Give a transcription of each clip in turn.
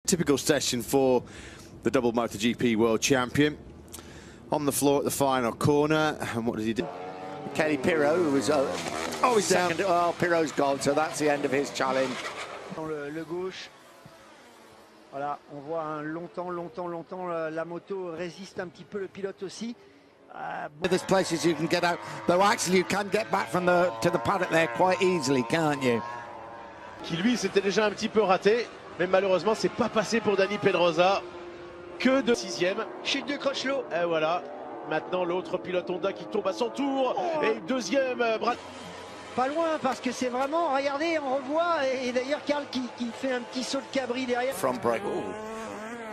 Typical session for the double MotoGP world champion. On the floor at the final corner, and what did he do? Kelly Pirot, who was he's second. down. Oh, Pirot's gone, so that's the end of his challenge. Dans le gauche, voilà, on voit longtemps la moto résiste un petit peu, le pilote aussi. There's places you can get out, though actually you can get back from to the paddock there quite easily, can't you? Qui lui s'était déjà un petit peu raté, mais malheureusement c'est pas passé pour Dani Pedrosa. Que de sixième. Chute de Crutchlow. Et voilà, maintenant l'autre pilote Honda qui tombe à son tour. Et deuxième, Pas loin parce que c'est vraiment, regardez, on revoit, et d'ailleurs Karl qui fait un petit saut de cabri derrière. Front brake. Ooh.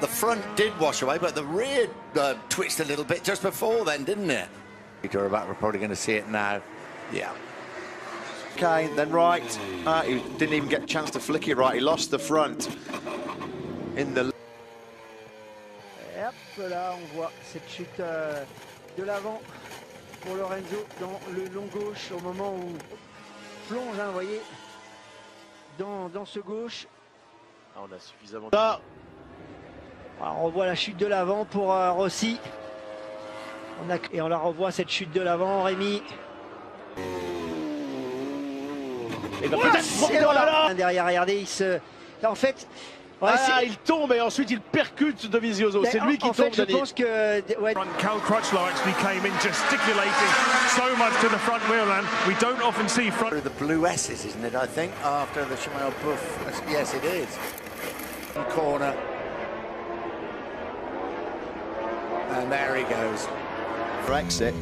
The front did wash away, but the rear twitched a little bit just before then, didn't it? We're probably going to see it now. Yeah. Okay, then right. He didn't even get a chance to flick it right. He lost the front in the. Et hop là, on voit cette chute de l'avant pour Lorenzo dans le long gauche au moment où plonge, hein, vous voyez, dans ce gauche. Ah, on a suffisamment. Alors, on revoit la chute de l'avant pour Rossi. Et on la revoit cette chute de l'avant, Rémi. Et ben peut-être derrière, regardez, il se. Là, en fait. Ouais, il tombe et ensuite il percute de Vizioso. C'est lui qui tombe. En fait, je pense que. Ouais. Cal Crutchlow actually came in gesticulating so much to the front wheel, and we don't often see front. The blue S's, isn't it? I think after the Shimano Buff. Yes, it is. Corner. And there he goes. For exit.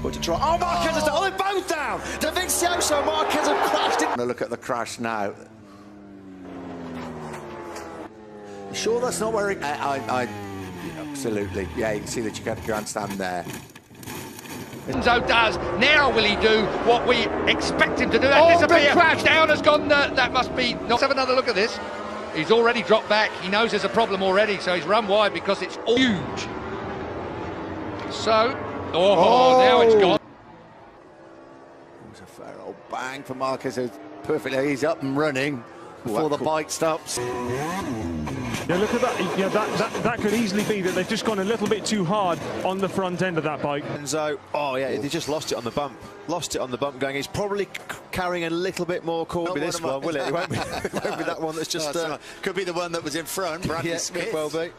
What to try? Oh, Marquez has done. Oh, they're both down. Dovizioso, Marquez have crashed it. Look at the crash now. Sure, that's not where it. Absolutely. Yeah, you can see that you got a grandstand there. Enzo does. Now will he do what we expect him to do? That disappear. Crash down has gone. That must be. Let's have another look at this. He's already dropped back. He knows there's a problem already, so he's run wide because it's all huge. So, now it's gone. It was a fair old bang for Marquez. Who's perfectly. He's up and running before the bike stops. Yeah, look at that. Yeah, that could easily be that they've just gone a little bit too hard on the front end of that bike. Enzo, they just lost it on the bump. Lost it on the bump going. He's probably carrying a little bit more. Could be this one, will it? It won't be that one that's just. Could be the one that was in front. Bradley Smith. Could well be.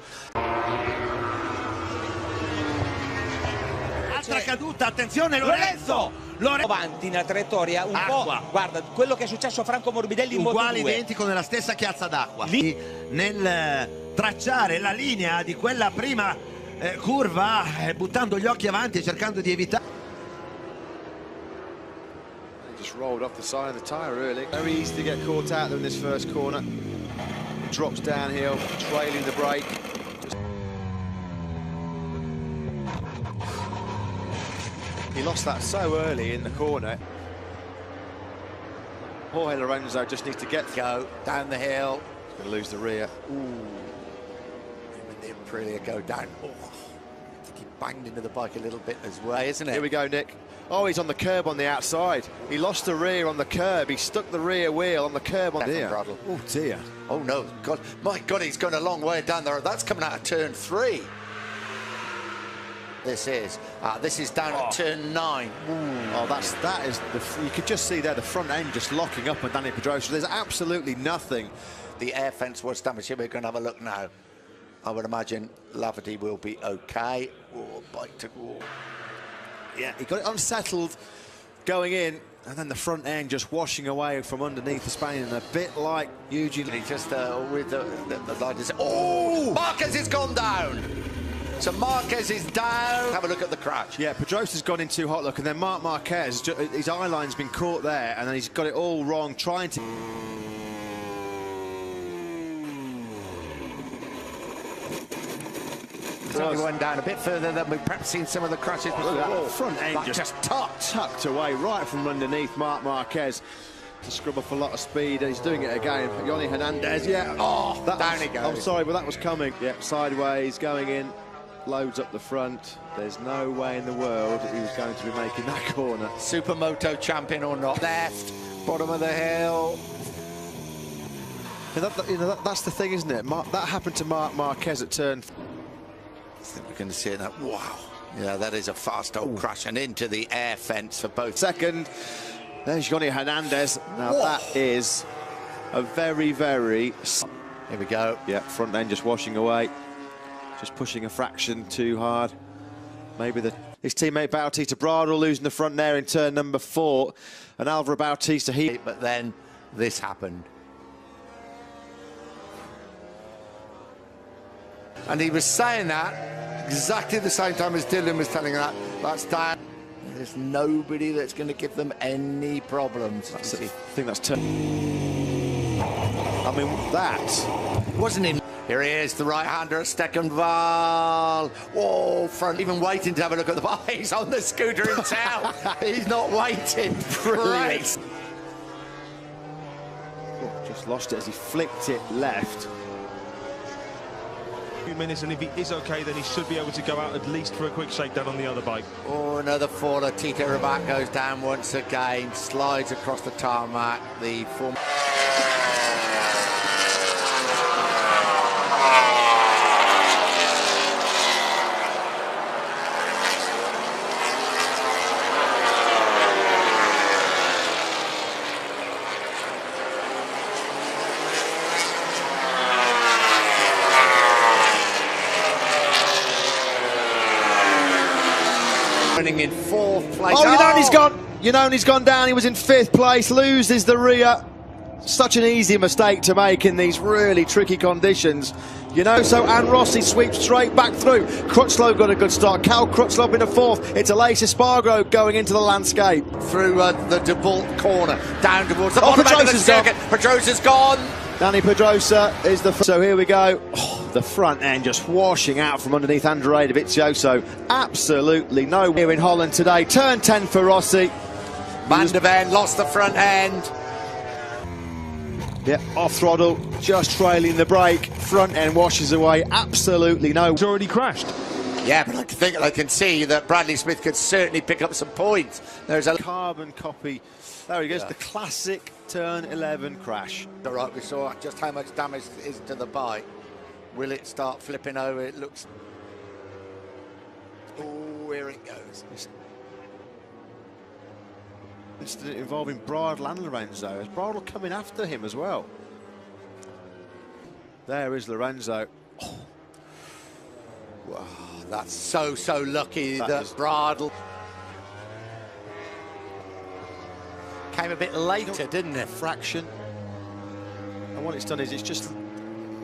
Altra caduta, attenzione Lorenzo! Avanti nella traiettoria un po', guarda quello che è successo a Franco Morbidelli in Moto2. Uguale, identico, nella stessa chiazza d'acqua. Lì nel tracciare la linea di quella prima curva, buttando gli occhi avanti e cercando di evitare. He just rolled off the side of the tyre, really. Very easy to get caught out in this first corner. Drops downhill, trailing the brake. He lost that so early in the corner. Jorge Lorenzo just needs to go down the hill. He's going to lose the rear. Ooh. Him and the Aprilia go down. Oh, I think he banged into the bike a little bit as well, isn't it? Here we go, Nick. Oh, he's on the curb on the outside. He lost the rear on the curb. He stuck the rear wheel on the curb on the Oh, dear. Oh, no. God, my God, he's gone a long way down there. That's coming out of turn 3. This is down at turn 9. Ooh. Oh, that is you could just see there the front end just locking up on Dani Pedrosa. There's absolutely nothing. The air fence was damaged. Here we're going to have a look now. I would imagine Lafferty will be okay. Oh, bike to wall. Yeah, he got it unsettled going in, and then the front end just washing away from underneath the Spaniard, a bit like Eugene. He just with the light is. Oh, Marquez has gone down. So Marquez is down. Have a look at the crash. Yeah, Pedrosa's gone in too hot, look, and then Marc Marquez, his eye line's been caught there, and then he's got it all wrong, trying to... Everyone down a bit further than we've perhaps seen some of the crashes before. That front end just tucked away right from underneath Marc Marquez to scrub off a lot of speed. He's doing it again. Yoni Hernandez, yeah. Oh, down he goes. I'm sorry, but that was coming. Yeah, sideways, going in. Loads up the front. There's no way in the world he was going to be making that corner. Supermoto champion or not. Left, bottom of the hill. That's the thing, isn't it? That happened to Marc Marquez at turn. I think we're going to see it now. Wow. Yeah, that is a fast old crash and into the air fence for both. Second, there's Johnny Hernandez. Now that is a very, very... Here we go. Yeah, front end just washing away. Just pushing a fraction too hard. Maybe his teammate Bautista Bradl losing the front there in turn number 4. And Alvaro Bautista, But then this happened. And he was saying that exactly the same time as Dylan was telling that. That's down. There's nobody that's going to give them any problems. I think that's turn. I mean, that wasn't in. Here he is, the right-hander at Steckenval. Whoa, front, even waiting to have a look at the ball. He's on the scooter himself. He's not waiting. Brilliant. Just lost it as he flicked it left. Few minutes, and if he is okay, then he should be able to go out at least for a quick shakedown on the other bike. Oh, another faller. Tito Rabat goes down once again, slides across the tarmac. The form. In 4th place. Oh, he's gone. He's gone down. He was in 5th place. Loses the rear. Such an easy mistake to make in these really tricky conditions. So Anne Rossi sweeps straight back through. Crutchlow got a good start. Cal Crutchlow in a 4th. It's Aleix Espargaro going into the landscape. Through the DeBolt corner. Down towards the bottom end of the circuit. Pedrosa's gone. Dani Pedrosa is the... So here we go. Oh, the front end just washing out from underneath Andrea Dovizioso. Absolutely no here in Holland today. Turn 10 for Rossi. Van der Ven lost the front end. Yeah, off throttle, just trailing the brake. Front end washes away. Absolutely no... He's already crashed. Yeah, but I think I can see that Bradley Smith could certainly pick up some points. There's a carbon copy. There he goes, the classic turn 11 crash. All right, we saw just how much damage is to the bike. Will it start flipping over? It looks... Oh, here it goes. Incident involving Bradl and Lorenzo. Is Bradl coming after him as well? There is Lorenzo. Oh. Wow, that's so lucky that Bradl came a bit later, didn't it? Fraction. And what it's done is it's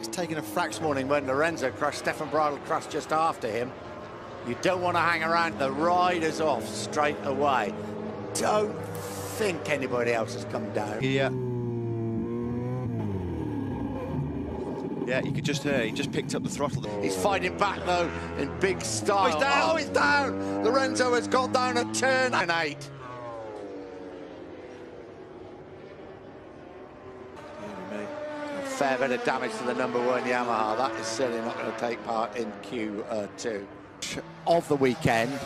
taken a fraction. This morning when Lorenzo crashed, Stefan Bradl crashed just after him. You don't want to hang around. The rider's off straight away. Don't think anybody else has come down. Yeah, you could just hear, he just picked up the throttle. He's fighting back though in big style. Oh, he's down! Oh, he's down! Lorenzo has got down at turn 8. A fair bit of damage to the #1 Yamaha. That is certainly not going to take part in Q2 of the weekend.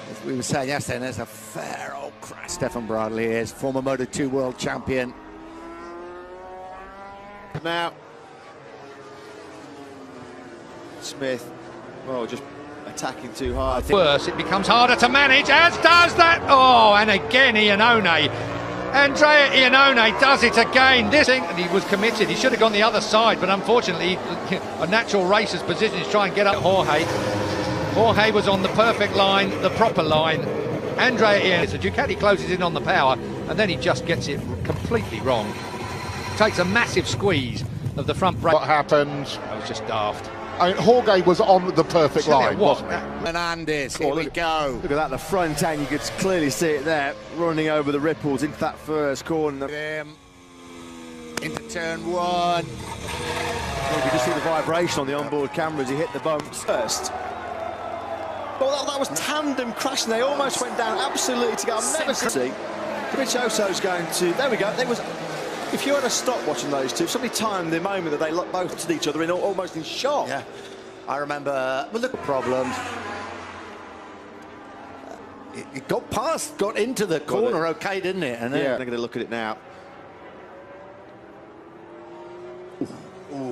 As we were saying yesterday, there's a fair old crash. Stefan Bradl is former Moto2 world champion. Now, Smith, just attacking too hard. Worse, it becomes harder to manage, as does that. Oh, and again, Iannone. Andrea Iannone does it again. This thing, and he was committed. He should have gone the other side, but unfortunately, a natural racer's position is try and get up Jorge. Jorge was on the perfect line, the proper line. Andrea Iannone, the Ducati closes in on the power, and then he just gets it completely wrong. Takes a massive squeeze of the front brake. What happened? That was just daft. I mean, Jorge was on the perfect line, wasn't he? Hernandez, here we go. Look at that, the front end, you could clearly see it there, running over the ripples into that first corner. Into turn 1. You could just see the vibration on the onboard camera as he hit the bumps first. Well, that was tandem crashing. They almost went down absolutely together. I've never seen. Dovizioso's going to... There we go. There was... If you had to stop watching those two, somebody timed the moment that they looked both at each other in almost in shock. Yeah, I remember the problems. It got past, got into the corner, okay, didn't it? And yeah, they're going to look at it now.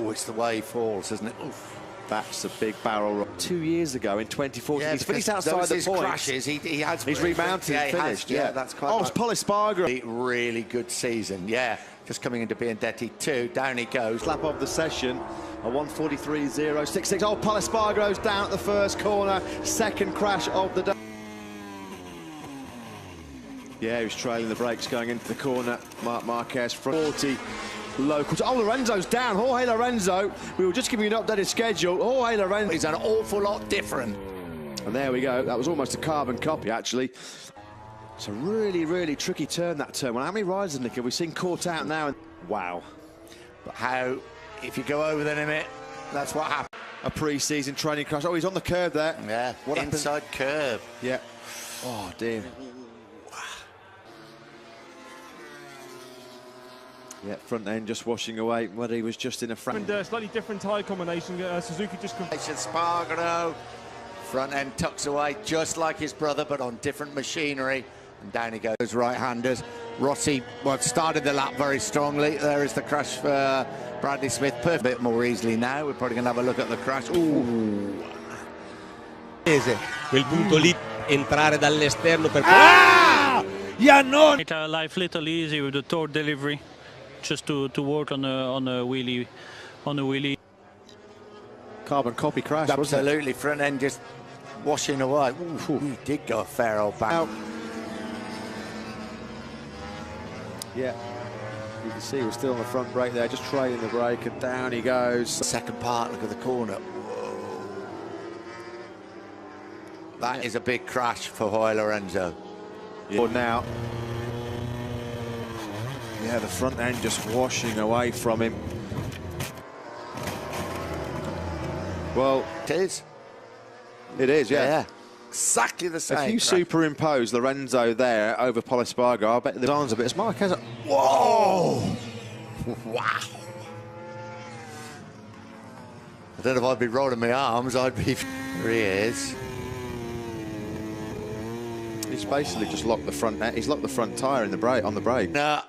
Oh, it's the way he falls, isn't it? Oof. That's a big barrel roll. 2 years ago in 2014, he's finished outside the his point. crashes, he's remounted and finished. Yeah, that's quite. Oh, it's Polispargo. Really good season. Yeah, just coming into Biandetti 2. Down he goes. Lap of the session, a 1:43.066. Oh, Polispargo's down at the first corner. Second crash of the day. Yeah, he was trailing the brakes going into the corner. Marc Marquez front 40. Locals. Oh, Lorenzo's down. Jorge Lorenzo. We were just giving you an updated schedule. Jorge Lorenzo. He's an awful lot different. And there we go. That was almost a carbon copy, actually. It's a really, really tricky turn, that turn. Well, how many riders, Nick, have we seen caught out now? Wow. But how, if you go over the limit, that's what happens. A pre-season training crash. Oh, he's on the curb there. Yeah, what inside happened? curb. Yeah. Oh, dear. Yeah, front end just washing away. Whether he was just in a front. Slightly different tyre combination. Suzuki just. Spargaro. Front end tucks away just like his brother, but on different machinery. And down he goes, right-handers. Rossi started the lap very strongly. There is the crash for Bradley Smith. A bit more easily now. We're probably going to have a look at the crash. Ooh. Quel punto lì, entrare dall'esterno per... Iannone! Make our life a little easy with the torque delivery. Just to work on a wheelie. Carbon copy crash. Absolutely, front end just washing away. Ooh, he did go a fair old back. Out. Yeah, you can see we're still on the front brake there, just trailing the brake, and down he goes. Second part, look at the corner. Whoa. That is a big crash for Jorge Lorenzo. Yeah. Now. Yeah, the front end just washing away from him. Well, it is. It is, yeah. Exactly the same. If you superimpose Lorenzo there over Polispargo, I bet the arms a bit. It's Marquez. Whoa! Wow! I don't know if I'd be rolling my arms. I'd be. There he is. He's basically just locked the front. He's locked the front tyre in the brake on the brake. Nah.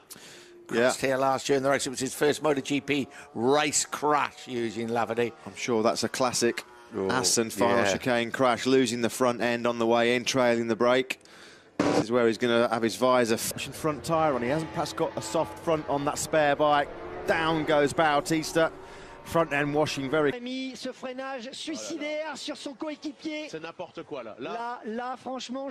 Crashed here last year in the race. It was his first MotoGP race crash using Lavadi. I'm sure that's a classic Assen final chicane crash, losing the front end on the way in, trailing the brake. This is where he's going to have his visor. Front tyre on. He hasn't perhaps got a soft front on that spare bike. Down goes Bautista. Front end washing very. Ce freinage suicidaire sur son coéquipier. C'est n'importe quoi là. Là, franchement.